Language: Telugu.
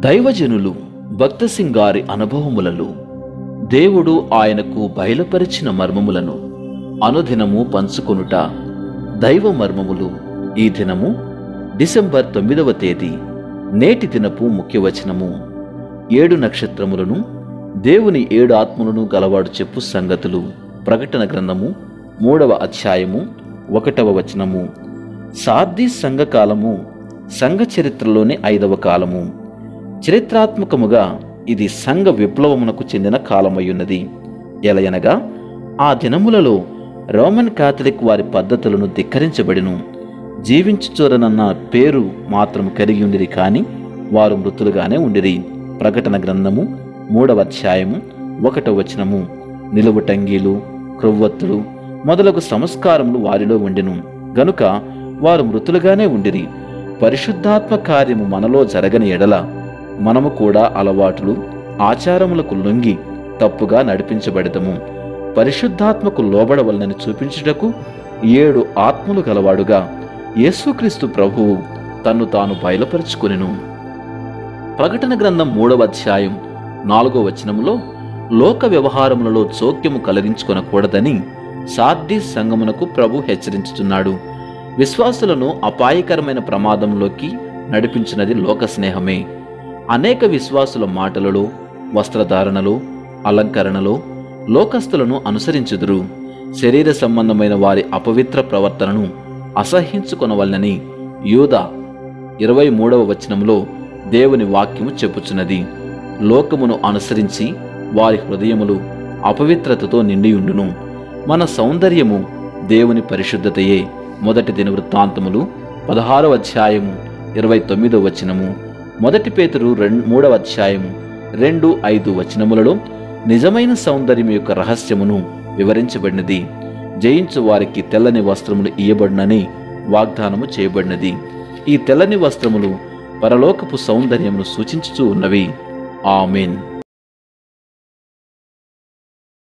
దైవజనులు భక్తసింగ్ గారి అనుభవములలో దేవుడు ఆయనకు బయలుపరిచిన మర్మములను అనుదినము పంచుకొనుట దైవ మర్మములు. ఈ దినము డిసెంబర్ 9వ తేదీ. నేటి దినపు ముఖ్యవచనము: 7 నక్షత్రములను దేవుని 7 ఆత్మలను గలవాడు చెప్పు సంగతులు. ప్రకటన గ్రంథము 3వ అధ్యాయము 1వ వచనము. సార్దీస్ సంఘకాలము సంఘ చరిత్రలోని 5వ కాలము. చరిత్రాత్మకముగా ఇది సంఘ విప్లవమునకు చెందిన కాలమయ్యున్నది. ఎలయనగా ఆ దినములలో రోమన్ కాథలిక్ వారి పద్ధతులను ధిక్కరించబడిను. జీవించుచోరనన్న పేరు మాత్రము కలిగి ఉండిరి, కాని వారు మృతులుగానే ఉండిరి. ప్రకటన గ్రంథము 3వ అధ్యాయము 1వ వచనము. నిలువుటంగీలు, క్రొవ్వొత్తులు మొదలగు సంస్కారములు వారిలో ఉండెను గనుక వారు మృతులుగానే ఉండిరి. పరిశుద్ధాత్మ కార్యము మనలో జరగని ఎడల మనము కూడా అలవాట్లు, ఆచారములకు లొంగి తప్పుగా నడిపించబడదము. పరిశుద్ధాత్మకు లోబడవలనని చూపించుటకు 7 ఆత్మలు గలవాడుగా యేసుక్రీస్తు ప్రభువు తన్ను తాను బయలుపరుచుకొనెను. ప్రకటన గ్రంథం 3వ అధ్యాయం 4వ వచనములో లోక వ్యవహారములలో జోక్యము కలిగించుకొనకూడదని సార్దీస్ సంఘమునకు ప్రభు హెచ్చరించుచున్నాడు. విశ్వాసులను అపాయకరమైన ప్రమాదంలోకి నడిపించినది లోక స్నేహమే. అనేక విశ్వాసుల మాటలలో, వస్త్రధారణలో, అలంకరణలో లోకస్తులను అనుసరించుదురు. శరీర సంబంధమైన వారి అపవిత్ర ప్రవర్తనను అసహ్యించుకొనవలనని యూదా 23వ వచనంలో దేవుని వాక్యము చెప్పుచున్నది. లోకమును అనుసరించి వారి హృదయములు అపవిత్రతతో నిండియుండును. మన సౌందర్యము దేవుని పరిశుద్ధతయే. మొదటి దినవృత్తాంతములు 16వ అధ్యాయము 29వ వచనము. మొదటి పేతురు 3వ అధ్యాయము 2-5 వచనములలో నిజమైన సౌందర్యం యొక్క రహస్యమును వివరించబడినది. జయించు వారికి తెల్లని వస్త్రములు ఇయ్యబడినని వాగ్దానము చేయబడినది. ఈ తెల్లని వస్త్రములు పరలోకపు సౌందర్యమును సూచించుచూ ఉన్నవి. ఆమేన్.